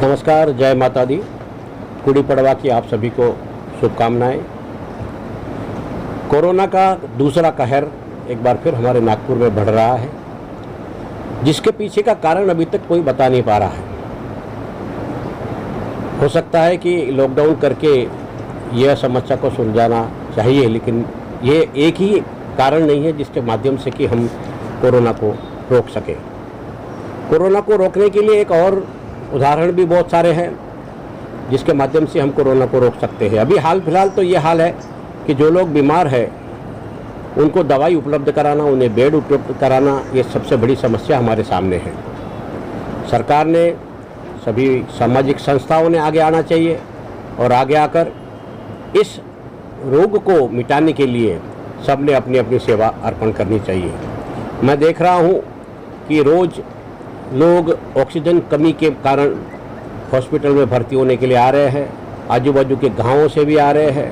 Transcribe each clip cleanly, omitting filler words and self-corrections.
नमस्कार, जय माता दी। गुड़ी पड़वा की आप सभी को शुभकामनाएं। कोरोना का दूसरा कहर एक बार फिर हमारे नागपुर में बढ़ रहा है, जिसके पीछे का कारण अभी तक कोई बता नहीं पा रहा है। हो सकता है कि लॉकडाउन करके यह समस्या को सुलझाना चाहिए, लेकिन ये एक ही कारण नहीं है जिसके माध्यम से कि हम कोरोना को रोक सकें। कोरोना को रोकने के लिए एक और उदाहरण भी बहुत सारे हैं जिसके माध्यम से हम कोरोना को रोक सकते हैं। अभी हाल फिलहाल तो ये हाल है कि जो लोग बीमार हैं उनको दवाई उपलब्ध कराना, उन्हें बेड उपलब्ध कराना, ये सबसे बड़ी समस्या हमारे सामने है। सरकार ने, सभी सामाजिक संस्थाओं ने आगे आना चाहिए और आगे आकर इस रोग को मिटाने के लिए सबने अपनी अपनी सेवा अर्पण करनी चाहिए। मैं देख रहा हूँ कि रोज़ लोग ऑक्सीजन कमी के कारण हॉस्पिटल में भर्ती होने के लिए आ रहे हैं। आजू बाजू के गांवों से भी आ रहे हैं,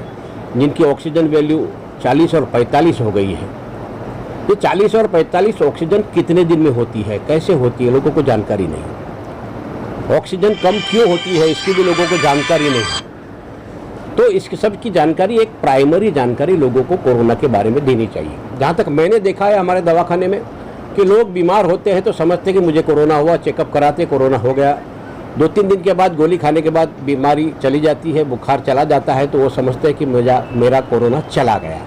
जिनकी ऑक्सीजन वैल्यू 40 और 45 हो गई है। ये 40 और 45 ऑक्सीजन कितने दिन में होती है, कैसे होती है, लोगों को जानकारी नहीं। ऑक्सीजन कम क्यों होती है, इसकी भी लोगों को जानकारी नहीं। तो इसके सब की जानकारी, एक प्राइमरी जानकारी लोगों को कोरोना के बारे में देनी चाहिए। जहाँ तक मैंने देखा है हमारे दवाखाने में कि लोग बीमार होते हैं तो समझते कि मुझे कोरोना हुआ, चेकअप कराते कोरोना हो गया, 2-3 दिन के बाद गोली खाने के बाद बीमारी चली जाती है, बुखार चला जाता है, तो वो समझते हैं कि मेरा कोरोना चला गया।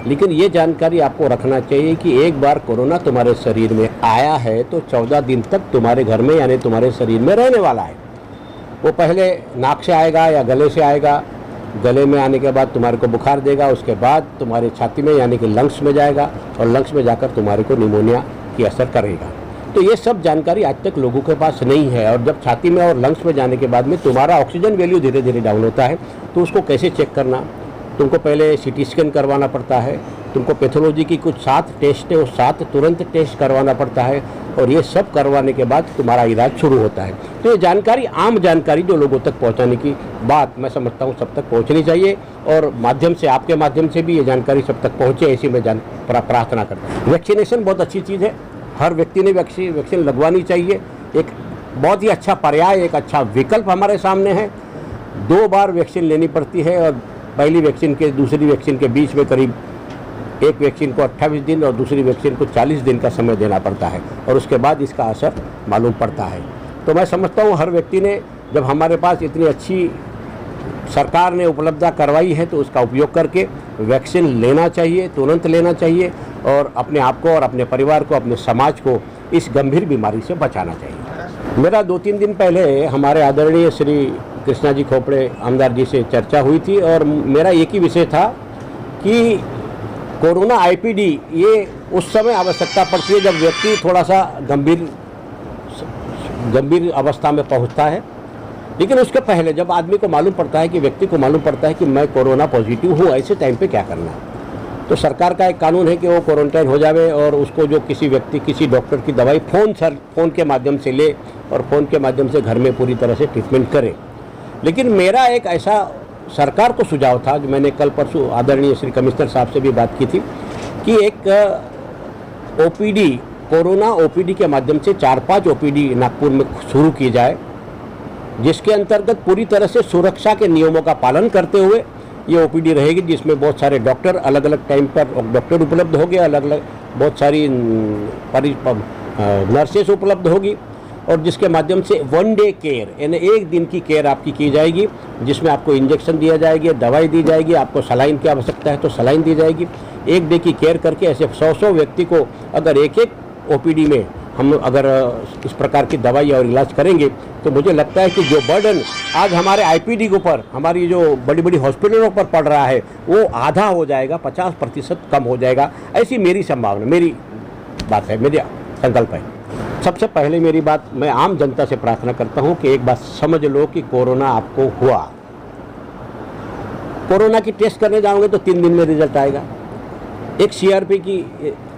लेकिन ये जानकारी आपको रखना चाहिए कि एक बार कोरोना तुम्हारे शरीर में आया है तो 14 दिन तक तुम्हारे घर में यानी तुम्हारे शरीर में रहने वाला है। वो पहले नाक से आएगा या गले से आएगा, गले में आने के बाद तुम्हारे को बुखार देगा, उसके बाद तुम्हारी छाती में यानी कि लंग्स में जाएगा और लंग्स में जाकर तुम्हारे को निमोनिया की असर करेगा। तो ये सब जानकारी आज तक लोगों के पास नहीं है। और जब छाती में और लंग्स में जाने के बाद में तुम्हारा ऑक्सीजन वैल्यू धीरे धीरे डाउन होता है, तो उसको कैसे चेक करना, तुमको पहले सीटी स्कैन करवाना पड़ता है, तुमको पैथोलॉजी की कुछ 7 टेस्ट है, वो 7 तुरंत टेस्ट करवाना पड़ता है और ये सब करवाने के बाद तुम्हारा इलाज शुरू होता है। तो ये जानकारी, आम जानकारी जो लोगों तक पहुंचाने की बात मैं समझता हूं सब तक पहुंचनी चाहिए और माध्यम से, आपके माध्यम से भी ये जानकारी सब तक पहुंचे, ऐसी मैं प्रार्थना करता हूँ। वैक्सीनेशन बहुत अच्छी चीज़ है, हर व्यक्ति ने वैक्सीन लगवानी चाहिए। एक बहुत ही अच्छा पर्याय, एक अच्छा विकल्प हमारे सामने है। 2 बार वैक्सीन लेनी पड़ती है और पहली वैक्सीन के दूसरी वैक्सीन के बीच में करीब एक वैक्सीन को 28 दिन और दूसरी वैक्सीन को 40 दिन का समय देना पड़ता है और उसके बाद इसका असर मालूम पड़ता है। तो मैं समझता हूँ हर व्यक्ति ने, जब हमारे पास इतनी अच्छी सरकार ने उपलब्धता करवाई है तो उसका उपयोग करके वैक्सीन लेना चाहिए, तुरंत लेना चाहिए और अपने आप को और अपने परिवार को, अपने समाज को इस गंभीर बीमारी से बचाना चाहिए। मेरा 2-3 दिन पहले हमारे आदरणीय श्री कृष्णा जी खोपड़े आमदार जी से चर्चा हुई थी और मेरा एक ही विषय था कि कोरोना आईपीडी ये उस समय आवश्यकता पड़ती है जब व्यक्ति थोड़ा सा गंभीर अवस्था में पहुंचता है। लेकिन उसके पहले जब आदमी को मालूम पड़ता है, कि व्यक्ति को मालूम पड़ता है कि मैं कोरोना पॉजिटिव हूँ, ऐसे टाइम पे क्या करना है। तो सरकार का एक कानून है कि वो क्वारंटाइन हो जावे और उसको जो किसी व्यक्ति, किसी डॉक्टर की दवाई फ़ोन के माध्यम से ले और फ़ोन के माध्यम से घर में पूरी तरह से ट्रीटमेंट करे। लेकिन मेरा एक ऐसा सरकार को सुझाव था, जो मैंने कल परसों आदरणीय श्री कमिश्नर साहब से भी बात की थी, कि एक ओपीडी, कोरोना ओपीडी के माध्यम से 4-5 ओपीडी नागपुर में शुरू की जाए, जिसके अंतर्गत पूरी तरह से सुरक्षा के नियमों का पालन करते हुए ये ओपीडी रहेगी, जिसमें बहुत सारे डॉक्टर, अलग अलग टाइम पर डॉक्टर उपलब्ध होंगे, अलग अलग बहुत सारी नर्सेस उपलब्ध होगी और जिसके माध्यम से 1 डे केयर यानी 1 दिन की केयर आपकी की जाएगी, जिसमें आपको इंजेक्शन दिया जाएगी, दवाई दी जाएगी, आपको सलाइन की आवश्यकता है तो सलाइन दी जाएगी। 1 डे की केयर करके ऐसे 100 व्यक्ति को अगर एक ओपीडी में हम अगर इस प्रकार की दवाई और इलाज करेंगे तो मुझे लगता है कि जो बर्डन आज हमारे आईपीडी के ऊपर, हमारी जो बड़ी बड़ी हॉस्पिटलों पर पड़ रहा है, वो आधा हो जाएगा, 50% कम हो जाएगा। ऐसी मेरी संभावना, मेरी बात है, मेरा संकल्प है। सबसे पहले मेरी बात, मैं आम जनता से प्रार्थना करता हूं कि एक बात समझ लो कि कोरोना आपको हुआ। कोरोना की टेस्ट करने जाओगे तो 3 दिन में रिजल्ट आएगा। एक सीआरपी की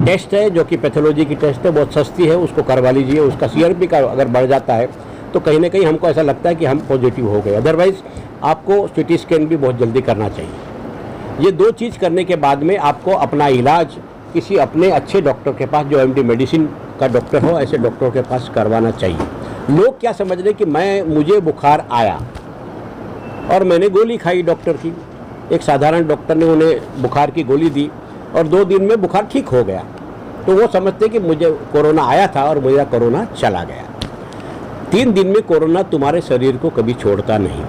टेस्ट है जो कि पैथोलॉजी की टेस्ट है, बहुत सस्ती है, उसको करवा लीजिए। उसका सीआरपी का अगर बढ़ जाता है तो कहीं ना कहीं हमको ऐसा लगता है कि हम पॉजिटिव हो गए। अदरवाइज़ आपको सीटी स्कैन भी बहुत जल्दी करना चाहिए। ये 2 चीज़ करने के बाद में आपको अपना इलाज किसी अपने अच्छे डॉक्टर के पास, जो एमडी मेडिसिन का डॉक्टर हो, ऐसे डॉक्टर के पास करवाना चाहिए। लोग क्या समझ रहे कि मुझे बुखार आया और मैंने गोली खाई डॉक्टर की, एक साधारण डॉक्टर ने उन्हें बुखार की गोली दी और 2 दिन में बुखार ठीक हो गया, तो वो समझते कि मुझे कोरोना आया था और मेरा कोरोना चला गया। 3 दिन में कोरोना तुम्हारे शरीर को कभी छोड़ता नहीं।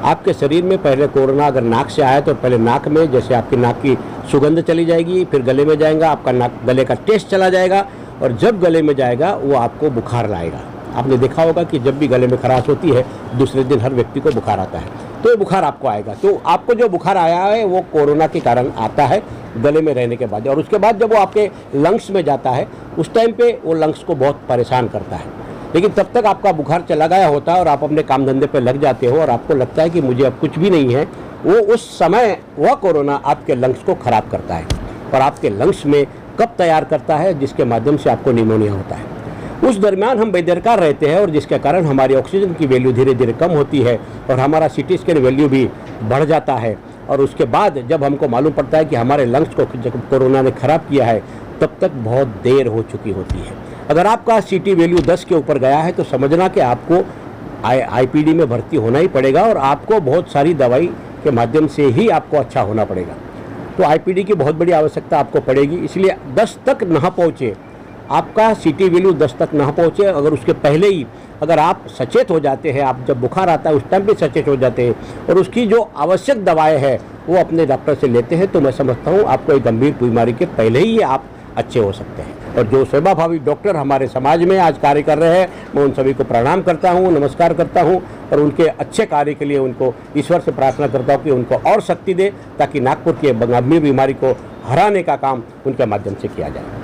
आपके शरीर में पहले कोरोना अगर नाक से आया तो पहले नाक में, जैसे आपकी नाक की सुगंध चली जाएगी, फिर गले में जाएगा, आपका नाक गले का टेस्ट चला जाएगा और जब गले में जाएगा वो आपको बुखार लाएगा। आपने देखा होगा कि जब भी गले में खराश होती है दूसरे दिन हर व्यक्ति को बुखार आता है, तो ये बुखार आपको आएगा। तो आपको जो बुखार आया है वो कोरोना के कारण आता है गले में रहने के बाद, और उसके बाद जब वो आपके लंग्स में जाता है उस टाइम पे वो लंग्स को बहुत परेशान करता है। लेकिन तब तक आपका बुखार चला गया होता है और आप अपने काम धंधे पे लग जाते हो और आपको लगता है कि मुझे अब कुछ भी नहीं है, वो उस समय वह कोरोना आपके लंग्स को ख़राब करता है और आपके लंग्स में कफ तैयार करता है जिसके माध्यम से आपको निमोनिया होता है। उस दरमियान हम बेदरकार रहते हैं और जिसके कारण हमारी ऑक्सीजन की वैल्यू धीरे धीरे कम होती है और हमारा सीटी स्कैन वैल्यू भी बढ़ जाता है। और उसके बाद जब हमको मालूम पड़ता है कि हमारे लंग्स को जब कोरोना ने ख़राब किया है तब तक बहुत देर हो चुकी होती है। अगर आपका सीटी वैल्यू 10 के ऊपर गया है तो समझना कि आपको आईपीडी में भर्ती होना ही पड़ेगा और आपको बहुत सारी दवाई के माध्यम से ही आपको अच्छा होना पड़ेगा। तो आईपीडी की बहुत बड़ी आवश्यकता आपको पड़ेगी, इसलिए 10 तक ना पहुँचे, आपका सीटी वैल्यू 10 तक ना पहुँचे, अगर उसके पहले ही अगर आप सचेत हो जाते हैं, आप जब बुखार आता है उस टाइम पे सचेत हो जाते हैं और उसकी जो आवश्यक दवाएं हैं वो अपने डॉक्टर से लेते हैं, तो मैं समझता हूँ आपको एक गंभीर बीमारी के पहले ही आप अच्छे हो सकते हैं। और जो सेवाभावी डॉक्टर हमारे समाज में आज कार्य कर रहे हैं मैं उन सभी को प्रणाम करता हूँ, नमस्कार करता हूँ और उनके अच्छे कार्य के लिए उनको ईश्वर से प्रार्थना करता हूँ कि उनको और शक्ति दे ताकि नागपुर की गंभीर बीमारी को हराने का काम उनके माध्यम से किया जाए।